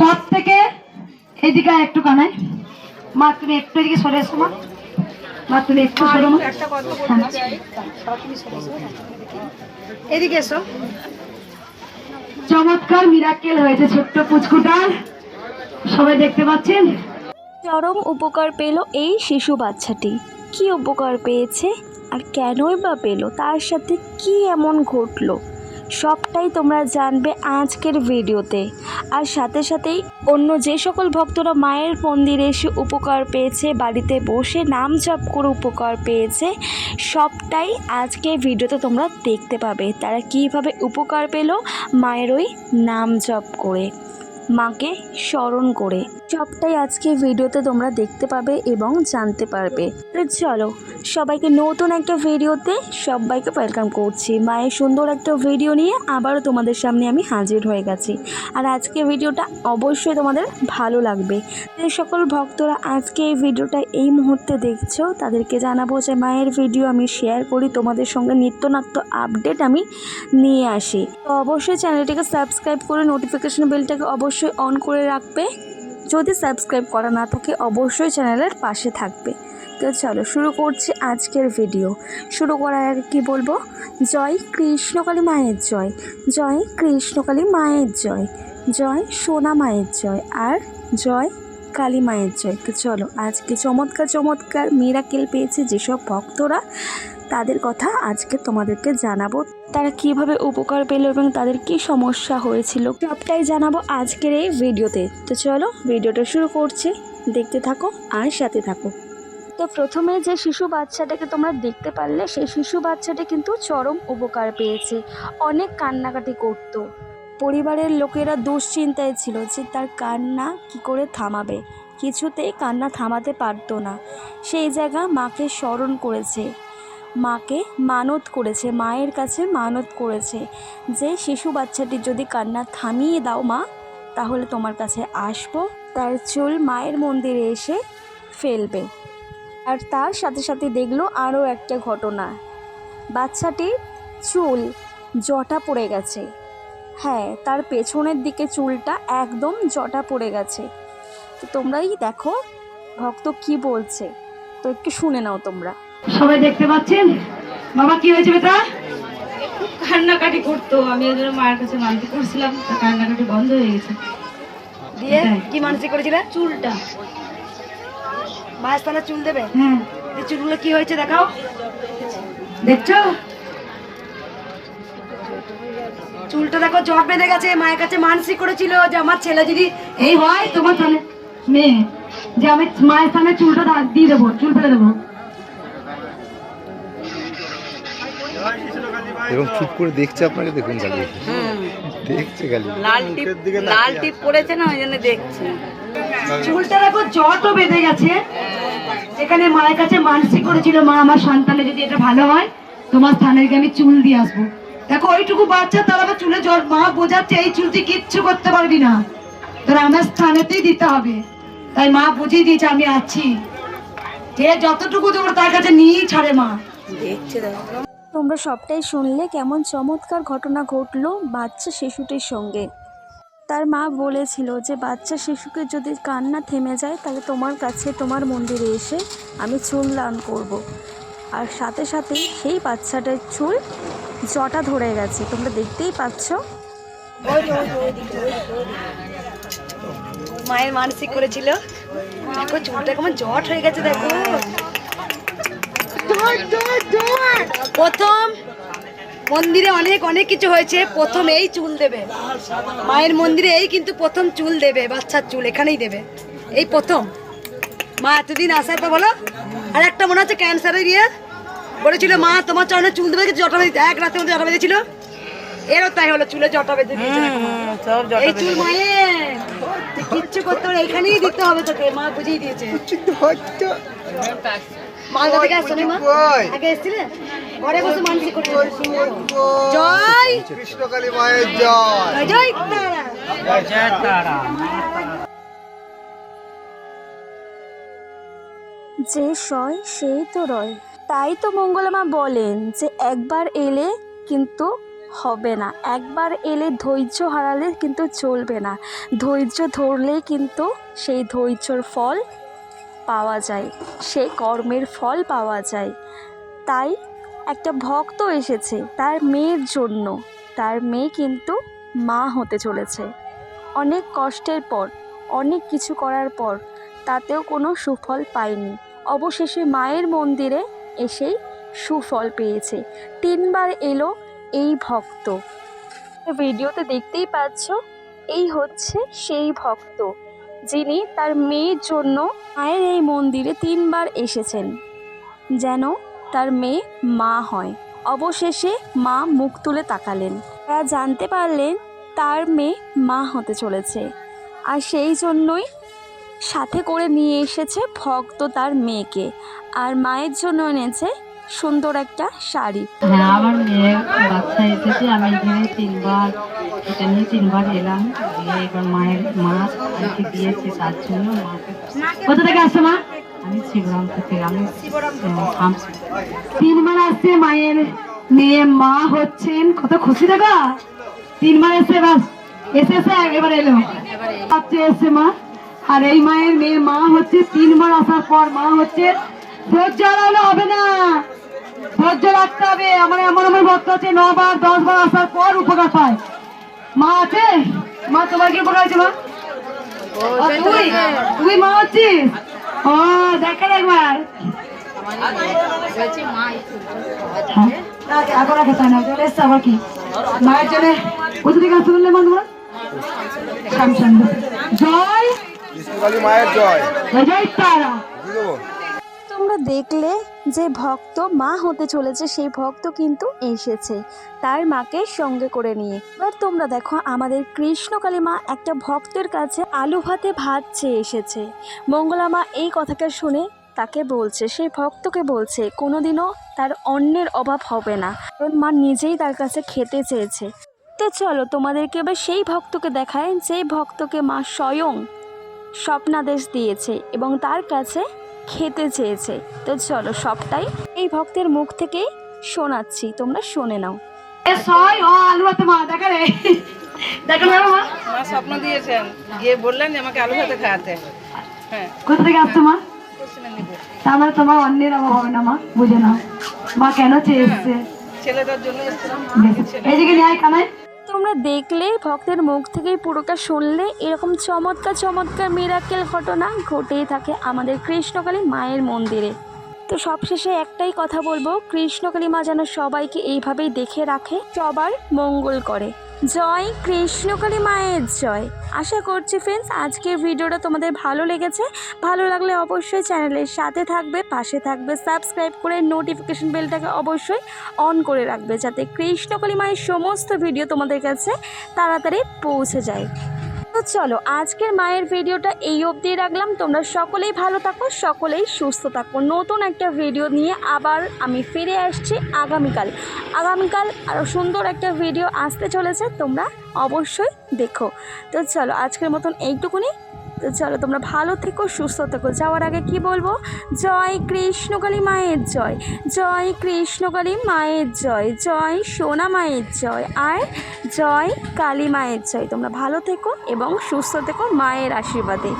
সব থেকে এদিকে একটু কানাই মা, তুমি একটু এদিকে সরে এসো মা। মা তুমি একটু সরো মা, একটা কথা বলতে চাই, তুমি সরে এসো, এদিকে এসো। চমৎকার মিরাকেল হয়েছে ছোট্ট পুচকুটার, সবাই দেখতে পাচ্ছেন। চরম উপকার পেল এই শিশু বাচ্চাটি। কি উপকার পেয়েছে আর কেনই বা পেল, তার সাথে কি এমন ঘটলো, সবটাই তোমরা জানবে আজকের ভিডিওতে। আর সাথে সাথেই অন্য যে সকল ভক্তরা মায়ের মন্দিরে এসে উপকার পেয়েছে, বাড়িতে বসে নাম জপ করে উপকার পেয়েছে, সবটাই আজকে ভিডিওতে তোমরা দেখতে পাবে। তারা কিভাবে উপকার পেল মায়ের ওই নাম জপ করে, মাকে স্মরণ করে, সবটাই আজকে ভিডিওতে তোমরা দেখতে পাবে এবং জানতে পারবে। তো চলো, সবাইকে নতুন একটা ভিডিওতে সবাইকে ওয়েলকাম করছি। মায়ের সুন্দর একটা ভিডিও নিয়ে আবারও তোমাদের সামনে আমি হাজির হয়ে গেছি। আর আজকে ভিডিওটা অবশ্যই তোমাদের ভালো লাগবে। যে সকল ভক্তরা আজকে এই ভিডিওটা এই মুহূর্তে দেখছো, তাদেরকে জানাবো যে মায়ের ভিডিও আমি শেয়ার করি, তোমাদের সঙ্গে নিত্যনাত্য আপডেট আমি নিয়ে আসি। তো অবশ্যই চ্যানেলটিকে সাবস্ক্রাইব করে নোটিফিকেশন বেলটাকে অবশ্যই অন করে রাখবে। যদি সাবস্ক্রাইব করা না থাকে অবশ্যই চ্যানেলের পাশে থাকবে। তো চলো শুরু করছি আজকের ভিডিও। শুরু করার আগে কী বলবো, জয় কৃষ্ণকালী মায়ের জয়, জয় কৃষ্ণকালী মায়ের জয়, জয় সোনা মায়ের জয়, আর জয় কালী মায়ের জয়। তো চলো আজকে চমৎকার চমৎকার মিরাকেল পেয়েছে যেসব ভক্তরা, তাদের কথা আজকে তোমাদেরকে জানাবো। তারা কিভাবে উপকার পেল এবং তাদের কি সমস্যা হয়েছিল, সবটাই জানাবো আজকের এই ভিডিওতে। তো চলো ভিডিওটা শুরু করছি, দেখতে থাকো আর সাথে থাকো। তো প্রথমে যে শিশু বাচ্চাটাকে তোমরা দেখতে পারলে, সেই শিশু বাচ্চাটা কিন্তু চরম উপকার পেয়েছে। অনেক কান্নাকাটি করতো, পরিবারের লোকেরা দুশ্চিন্তায় ছিল যে তার কান্না কি করে থামাবে, কিছুতেই কান্না থামাতে পারতো না। সেই জায়গা মাকে স্মরণ করেছে, মাকে মানত করেছে, মায়ের কাছে মানত করেছে যে শিশু বাচ্চাটি যদি কান্না থামিয়ে দাও মা, তাহলে তোমার কাছে আসবো। তার চুল মায়ের মন্দিরে এসে ফেলবে। আর তার সাথে সাথে দেখলো আরও একটা ঘটনা, বাচ্চাটির চুল জটা পড়ে গেছে। হ্যাঁ, তার পেছনের দিকে চুলটা একদম জটা পড়ে গেছে। তো তোমরাই দেখো ভক্ত কি বলছে, তো একটু শুনে নাও তোমরা। সবাই দেখতে পাচ্ছেন। বাবা কি হয়েছে বেটা? কান্নাকাটি করতো, আমি ওই জন্য মায়ের কাছে মানতে করছিলাম, তা কান্নাকাটি বন্ধ হয়ে গেছে। দিয়ে কি মানসিক করেছিলে? চুলটা মায়ের স্থানে চুল দেবে। হ্যাঁ, এই চুলগুলো কি হয়েছে দেখাও, দেখছো চুলটা দেখো জট বেঁধে গেছে। মায়ের কাছে মানসিক করেছিল যে আমার ছেলে যদি এই হয়, তোমার স্থানে মেয়ে, যে আমি মায়ের স্থানে চুলটা দিয়ে দেবো, চুল ফেলে দেবো। এবং চুপ করে দেখছে আপনাকে, দেখুন গালি দেখছে, গালি লাল টিপ পড়েছে না, ওই জন্য দেখছি। চুলটা দেখো জটও বেঁধে গেছে, যেখানে মায়ের কাছে মানসিক করেছিল মা আমার সন্তানের যদি এটা ভালো হয় তোমার স্থানে আমি চুল দিয়ে আসবো। দেখো ওইটুকু বাচ্চা, তার আবার চুলে জট, মা বোঝাচ্ছে এই চুল তুই কিচ্ছু করতে পারবি না, তোর আমার স্থানেতেই দিতে হবে। তাই মা বুঝিয়ে দিয়েছে আমি আছি, যে যতটুকু দেবো তার কাছে নিয়েই ছাড়ে মা। দেখছে তোমরা সবটাই শুনলে কেমন চমৎকার ঘটনা ঘটলো বাচ্চা শিশুটির সঙ্গে। তার মা বলেছিল যে বাচ্চা শিশুকে যদি কান্না থেমে যায় তাহলে তোমার কাছে, তোমার মন্দিরে এসে আমি চুল দান করব। আর সাথে সাথেই সেই বাচ্চাটার চুল জটা ধরে গেছে, তোমরা দেখতেই পাচ্ছ। মায়ের মানসিক করেছিল, দেখো চুলটা কেমন জট হয়ে গেছে। দেখো প্রথম মন্দিরে অনেক অনেক কিছু হয়েছে, প্রথম এই চুল দেবে মায়ের মন্দিরে, এই কিন্তু প্রথম চুল দেবে, বাচ্চার চুল এখানেই দেবে, এই প্রথম। মা এতদিন আসার পর বলো, আর একটা মনে হচ্ছে ক্যান্সারের ইয়ে বলেছিল মা তোমার চরণে চুল দেবে, জটা বেঁধে এক রাতের মধ্যে জটা বেঁধেছিল, এরও তাই হলো, চুলে জটা বেঁধে দিয়েছে। এই চুল মায়ের, তুই কিচ্ছু করতে হবে, এখানেই দিতে হবে তোকে, মা বুঝিয়ে দিয়েছে। মালদা থেকে আসছো না মা? আগে এসেছিলে? ঘরে বসে মানসিক করতে। জয় কৃষ্ণকালী মায়ের জয়, জয় তারা। জয় তারা। যে সয় সেই তো রয়। তাই তো মঙ্গলা মা বলেন যে একবার এলে কিন্তু হবে না। একবার এলে ধৈর্য হারালে কিন্তু চলবে না। ধৈর্য ধরলেই কিন্তু সেই ধৈর্যর ফল পাওয়া যায়, সেই কর্মের ফল পাওয়া যায়। তাই একটা ভক্ত এসেছে তার মেয়ের জন্য। তার মেয়ে কিন্তু মা হতে চলেছে। অনেক কষ্টের পর, অনেক কিছু করার পর তাতেও কোনো সুফল পায়নি। অবশেষে মায়ের মন্দিরে এসেই সুফল পেয়েছে। 3 বার এলো এই ভক্ত। ভিডিওতে দেখতেই পাচ্ছ, এই হচ্ছে সেই ভক্ত যিনি তার মেয়ের জন্য মায়ের এই মন্দিরে 3 বার এসেছেন, যেন তার মেয়ে মা হয়। অবশেষে মা মুখ তুলে তাকালেন। তারা জানতে পারলেন তার মেয়ে মা হতে চলেছে, আর সেই জন্যই সাথে করে নিয়ে এসেছে ভক্ত তার মেয়েকে, আর মায়ের জন্য এনেছে সুন্দর একটা শাড়ি। হ্যাঁ, আমার মেয়ের বাচ্চা এসেছে। আমি এখানে 3 বার, এটা নিয়ে 3 বার এলাম। দিয়ে এবার মায়ের মা আমাকে দিয়েছে, তার জন্য মাকে। কোথা থেকে আসছো মা? আমি শিবরামপুর থেকে। আমি 3 বার আসছে মায়ের মেয়ে মা হচ্ছেন, কত খুশি দেখা। 3 বার এসে বাস এসেছে, এবার এলো বাচ্চা এসছে মা। আর এই মায়ের মেয়ে মা হচ্ছে 3 বার আসার পর মা হচ্ছে। ধৈর্য হারালে হবে না, ধৈর্য রাখতে হবে। আমার ভক্ত আছে 9 বার 10 বার আসার পর উপকার পায়। মা আছে, মা তোমার কি উপকার আছে মা? তুই মা হচ্ছিস? ও দেখেন একবার। এখন রাখে তাই না, চলে এসছে আবার কি মায়ের জন্য। কোথা থেকে আসতে বললে মা তোমার? জয় মায়ের জয়। জয় তারা। তোমরা দেখলে যে ভক্ত মা হতে চলেছে, সেই ভক্ত কিন্তু এসেছে তার মাকে সঙ্গে করে নিয়ে। এবার তোমরা দেখো, আমাদের কৃষ্ণকালী মা একটা ভক্তের কাছে আলু ভাতে ভাত চেয়ে এসেছে। মঙ্গলা মা এই কথাটা শুনে তাকে বলছে, সেই ভক্তকে বলছে কোনোদিনও তার অন্নের অভাব হবে না, কারণ মা নিজেই তার কাছে খেতে চেয়েছে। তো চলো তোমাদেরকে এবার সেই ভক্তকে দেখায়, যে ভক্তকে মা স্বয়ং স্বপ্নাদেশ দিয়েছে এবং তার কাছে খেতে চেয়েছে। তো চলো সবটাই এই ভক্তের মুখ থেকেই শোনাচ্ছি, তোমরা শুনে নাও। আলু ভাতে মা দেখা রে, দেখো মা। মা স্বপ্ন দিয়েছেন, গিয়ে বললেন যে আমাকে আলু ভাতে খাওয়াতে। হ্যাঁ, কোথা থেকে আসছো মা? তার মানে তোমার অন্যের অভাব হবে না মা, বুঝে নাও। মা কেন চেয়ে এসছে? ছেলেটার জন্য এসেছিলাম। এইদিকে নিয়ে কানাই। তোমরা দেখলে, ভক্তের মুখ থেকেই পুরোটা শুনলে, এরকম চমৎকার চমৎকার মিরাকেল ঘটনা ঘটেই থাকে আমাদের কৃষ্ণকালী মায়ের মন্দিরে। তো সবশেষে একটাই কথা বলবো, কৃষ্ণকালী মা যেন সবাইকে এইভাবেই দেখে রাখে, সবার মঙ্গল করে। জয় কৃষ্ণকালী মায়ের জয়। আশা করছি ফ্রেন্ডস আজকের ভিডিওটা তোমাদের ভালো লেগেছে। ভালো লাগলে অবশ্যই চ্যানেলের সাথে থাকবে, পাশে থাকবে, সাবস্ক্রাইব করে নোটিফিকেশন বেলটাকে অবশ্যই অন করে রাখবে, যাতে কৃষ্ণকালী মায়ের সমস্ত ভিডিও তোমাদের কাছে তাড়াতাড়ি পৌঁছে যায়। তো চলো আজকের মায়ের ভিডিওটা এই অবধি রাখলাম। তোমরা সকলেই ভালো থাকো, সকলেই সুস্থ থাকো। নতুন একটা ভিডিও নিয়ে আবার আমি ফিরে আসছি আগামীকাল। আরও সুন্দর একটা ভিডিও আসতে চলেছে, তোমরা অবশ্যই দেখো। তো চলো আজকের মতন এইটুকুনি। তো চলো তোমরা ভালো থেকো, সুস্থ থেকো। যাওয়ার আগে কি বলবো, জয় কৃষ্ণকালী মায়ের জয়, জয় কৃষ্ণকালী মায়ের জয়, জয় সোনা মায়ের জয়, আর জয় কালী মায়ের জয়। তোমরা ভালো থেকো এবং সুস্থ থেকো মায়ের আশীর্বাদে।